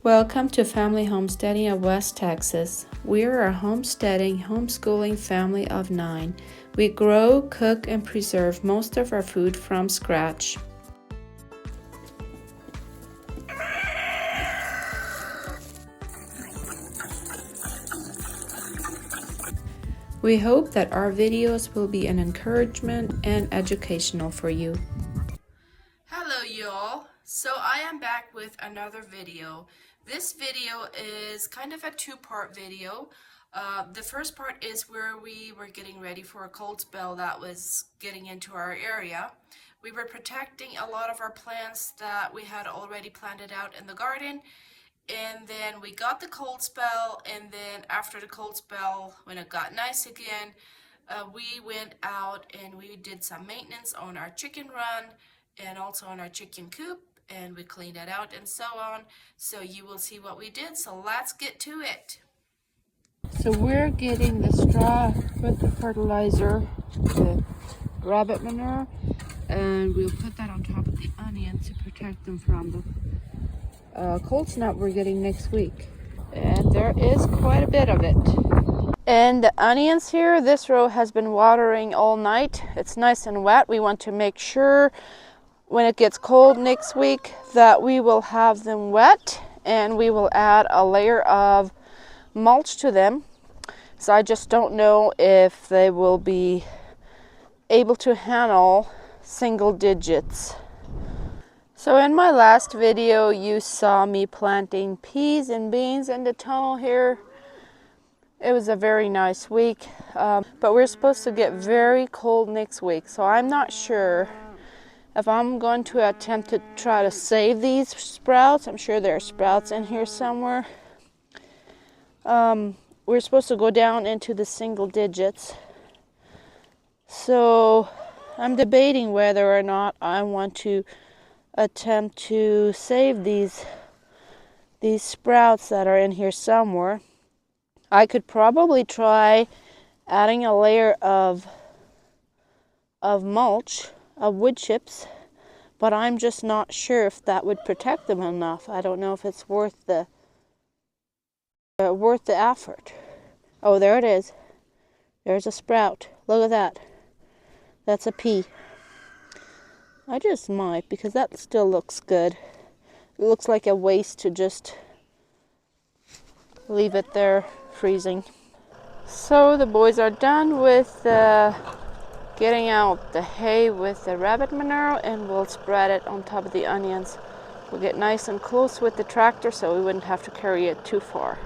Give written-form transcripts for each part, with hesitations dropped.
Welcome to Family Homesteading of West Texas. We are a homesteading, homeschooling family of 9. We grow, cook, and preserve most of our food from scratch. We hope that our videos will be an encouragement and educational for you. Hello y'all. So I am back with another video. This video is kind of a two-part video. The first part is where we were getting ready for a cold spell that was getting into our area. We were protecting a lot of our plants that we had already planted out in the garden, and then we got the cold spell, and then after the cold spell, when it got nice again, we went out and we did some maintenance on our chicken run and also on our chicken coop, and we cleaned it out and so on. So you will see what we did, so let's get to it. So we're getting the straw with the fertilizer, the rabbit manure, and we'll put that on top of the onions to protect them from the cold snap we're getting next week. And there is quite a bit of it. And the onions here, this row has been watering all night. It's nice and wet. We want to make sure when it gets cold next week that we will have them wet, and we will add a layer of mulch to them. So I just don't know if they will be able to handle single digits. So in my last video you saw me planting peas and beans in the tunnel here. It was a very nice week, but we're supposed to get very cold next week, so I'm not sure if I'm going to attempt to try to save these sprouts. I'm sure there are sprouts in here somewhere. We're supposed to go down into the single digits, so I'm debating whether or not I want to attempt to save these sprouts that are in here somewhere. I could probably try adding a layer of mulch, of wood chips, but I'm just not sure if that would protect them enough. I don't know if it's worth the effort. Oh, there it is. There's a sprout. Look at that. That's a pea. I just might, because that still looks good. It looks like a waste to just leave it there freezing. So the boys are done with getting out the hay with the rabbit manure, and we'll spread it on top of the onions. We'll get nice and close with the tractor so we wouldn't have to carry it too far.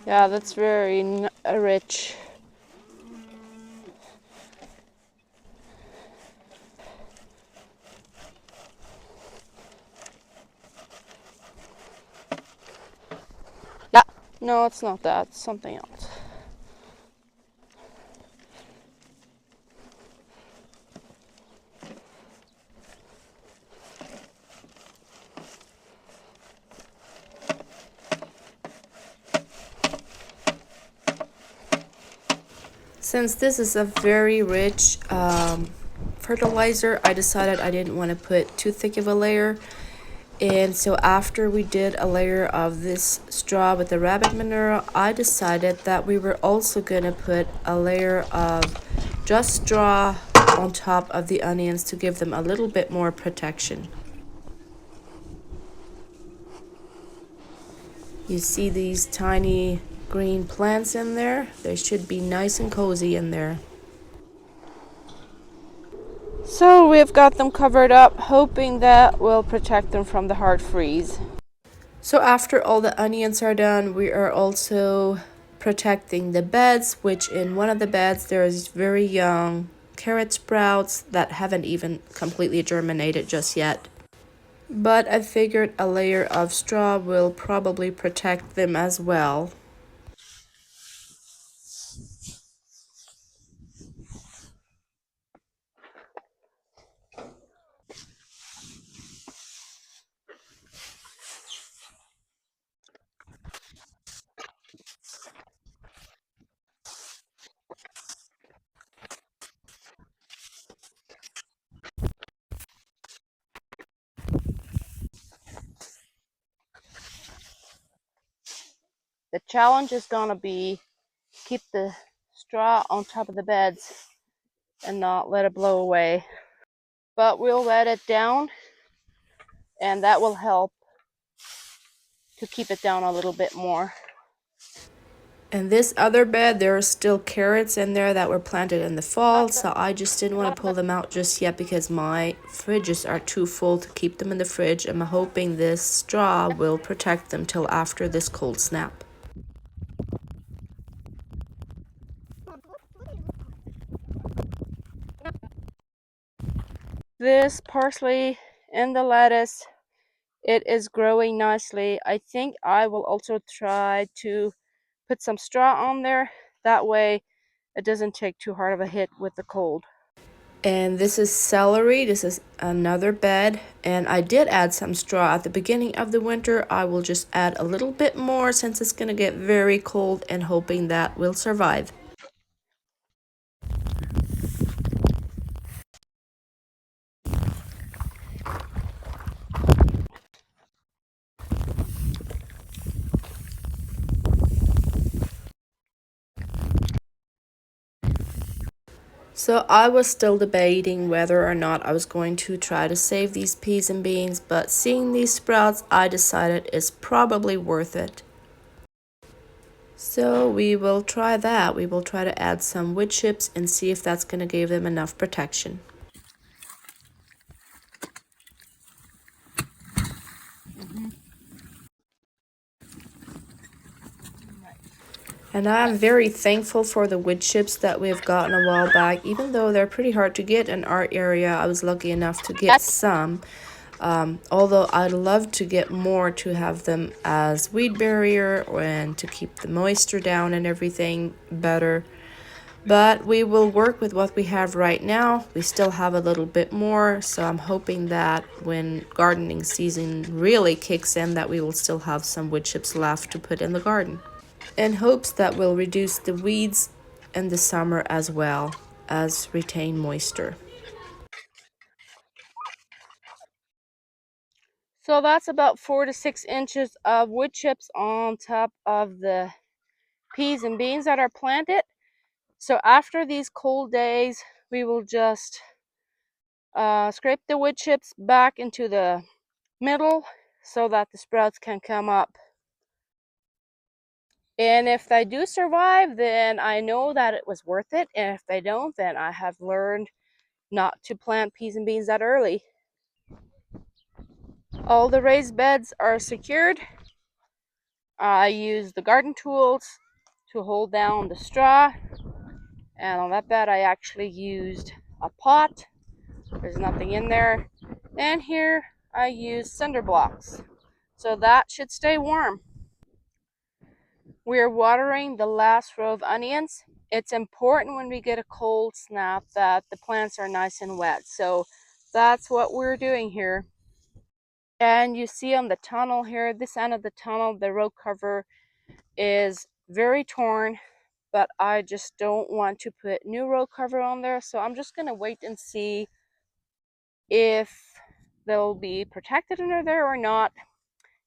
Yeah, that's very rich. Yeah, no, it's not that. It's something else. Since this is a very rich fertilizer, I decided I didn't want to put too thick of a layer. And so after we did a layer of this straw with the rabbit manure, I decided that we were also going to put a layer of just straw on top of the onions to give them a little bit more protection. You see these tiny green plants in there? They should be nice and cozy in there. So we've got them covered up, hoping that will protect them from the hard freeze. So after all the onions are done, we are also protecting the beds, which in one of the beds there is very young carrot sprouts that haven't even completely germinated just yet. But I figured a layer of straw will probably protect them as well. The challenge is gonna be keep the straw on top of the beds and not let it blow away. But we'll let it down, and that will help to keep it down a little bit more. And this other bed, there are still carrots in there that were planted in the fall, so I just didn't want to pull them out just yet because my fridges are too full to keep them in the fridge. I'm hoping this straw will protect them till after this cold snap. This parsley and the lettuce, it is growing nicely. I think I will also try to put some straw on there. That way it doesn't take too hard of a hit with the cold. And this is celery. This is another bed. And I did add some straw at the beginning of the winter. I will just add a little bit more since it's going to get very cold, and hoping that will survive. So I was still debating whether or not I was going to try to save these peas and beans, but seeing these sprouts, I decided it's probably worth it. So we will try that. We will try to add some wood chips and see if that's going to give them enough protection. And I'm very thankful for the wood chips that we've gotten a while back. Even though they're pretty hard to get in our area, I was lucky enough to get some. Although I'd love to get more to have them as weed barrier and to keep the moisture down and everything better. But we will work with what we have right now. We still have a little bit more, so I'm hoping that when gardening season really kicks in, that we will still have some wood chips left to put in the garden. In hopes that will reduce the weeds in the summer as well as retain moisture. So that's about 4 to 6 inches of wood chips on top of the peas and beans that are planted. So after these cold days, we will just scrape the wood chips back into the middle so that the sprouts can come up. And if they do survive, then I know that it was worth it. And if they don't, then I have learned not to plant peas and beans that early. All the raised beds are secured. I use the garden tools to hold down the straw. And on that bed, I actually used a pot. There's nothing in there. And here I use cinder blocks. So that should stay warm. We're watering the last row of onions. It's important when we get a cold snap that the plants are nice and wet. So that's what we're doing here. And you see on the tunnel here, this end of the tunnel, the row cover is very torn, but I just don't want to put new row cover on there. So I'm just gonna wait and see if they'll be protected under there or not.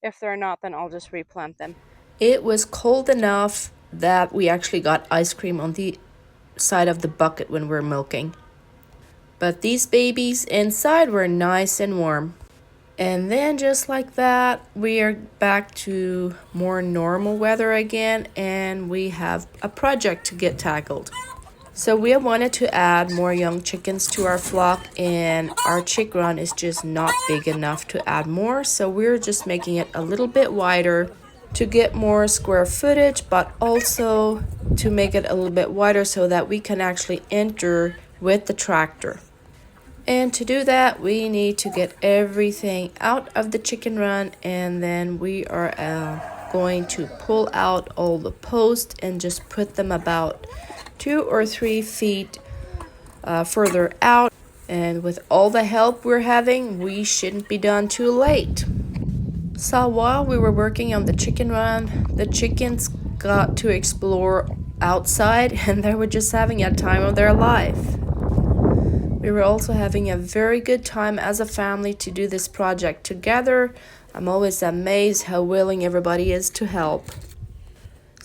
If they're not, then I'll just replant them. It was cold enough that we actually got ice cream on the side of the bucket when we were milking. But these babies inside were nice and warm. And then just like that, we are back to more normal weather again, and we have a project to get tackled. So we wanted to add more young chickens to our flock, and our chick run is just not big enough to add more. So we're just making it a little bit wider to get more square footage, but also to make it a little bit wider so that we can actually enter with the tractor. And to do that, we need to get everything out of the chicken run, and then we are going to pull out all the posts and just put them about 2 or 3 feet further out. And with all the help we're having, we shouldn't be done too late. So while we were working on the chicken run, the chickens got to explore outside, and they were just having a time of their life. We were also having a very good time as a family to do this project together. I'm always amazed how willing everybody is to help.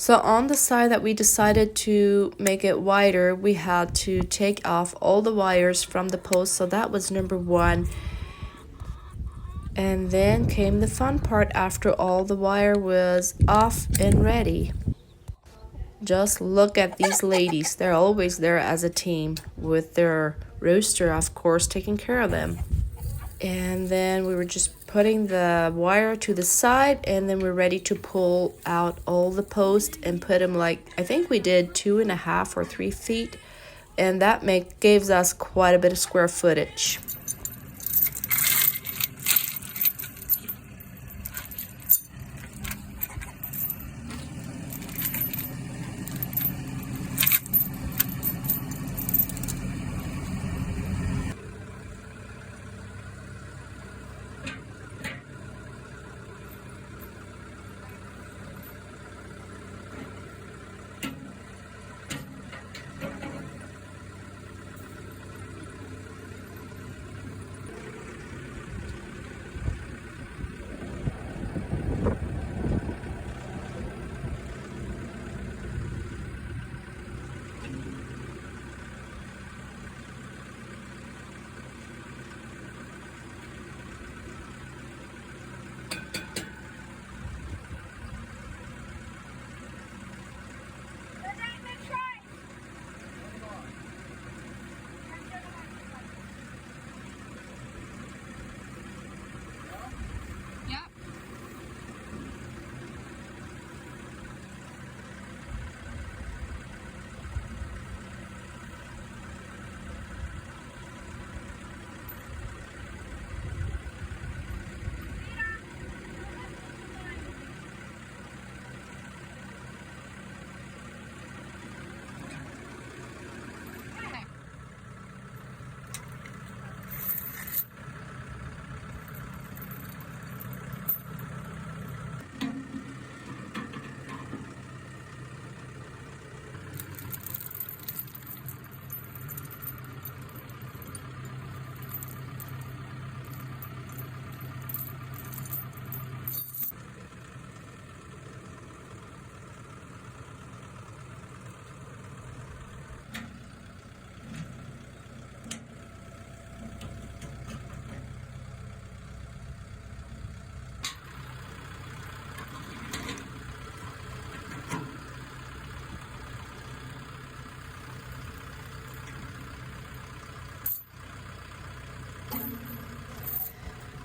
So on the side that we decided to make it wider, we had to take off all the wires from the post. So that was number one. And then came the fun part after all the wire was off and ready. Just look at these ladies. They're always there as a team with their rooster, of course, taking care of them. And then we were just putting the wire to the side, and then we're ready to pull out all the posts and put them, like, I think we did 2.5 or 3 feet, and that gives us quite a bit of square footage.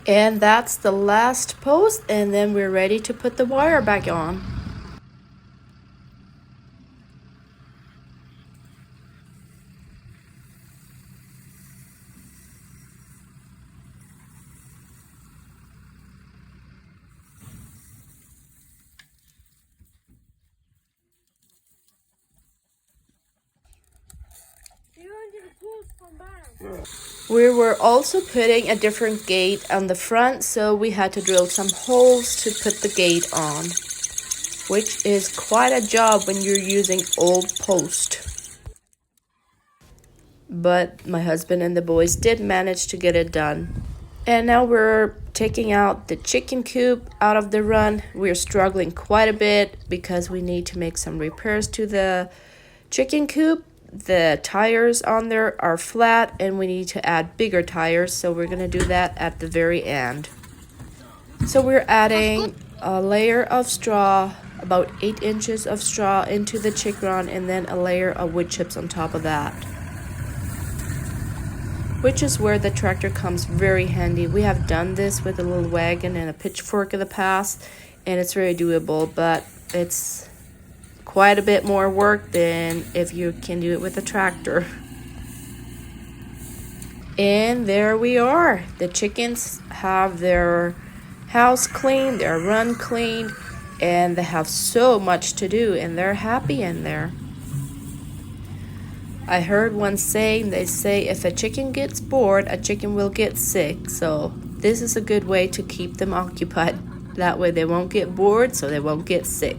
And that's the last post, and then we're ready to put the wire back on. We were also putting a different gate on the front, so we had to drill some holes to put the gate on, which is quite a job when you're using old post. But my husband and the boys did manage to get it done. And now we're taking out the chicken coop out of the run. We're struggling quite a bit because we need to make some repairs to the chicken coop. The tires on there are flat and we need to add bigger tires, so we're gonna do that at the very end. So we're adding a layer of straw, about 8 inches of straw into the chick run, and then a layer of wood chips on top of that, which is where the tractor comes very handy. We have done this with a little wagon and a pitchfork in the past, and it's very doable, but it's quite a bit more work than if you can do it with a tractor. And there we are. The chickens have their house cleaned, their run cleaned, and they have so much to do, and they're happy in there. I heard one saying, they say if a chicken gets bored, a chicken will get sick. So this is a good way to keep them occupied. That way they won't get bored, so they won't get sick.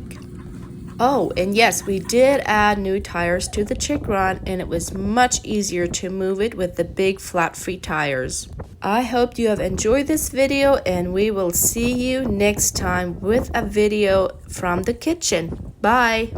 Oh, and yes, we did add new tires to the chick run, and it was much easier to move it with the big flat free tires. I hope you have enjoyed this video, and we will see you next time with a video from the kitchen. Bye!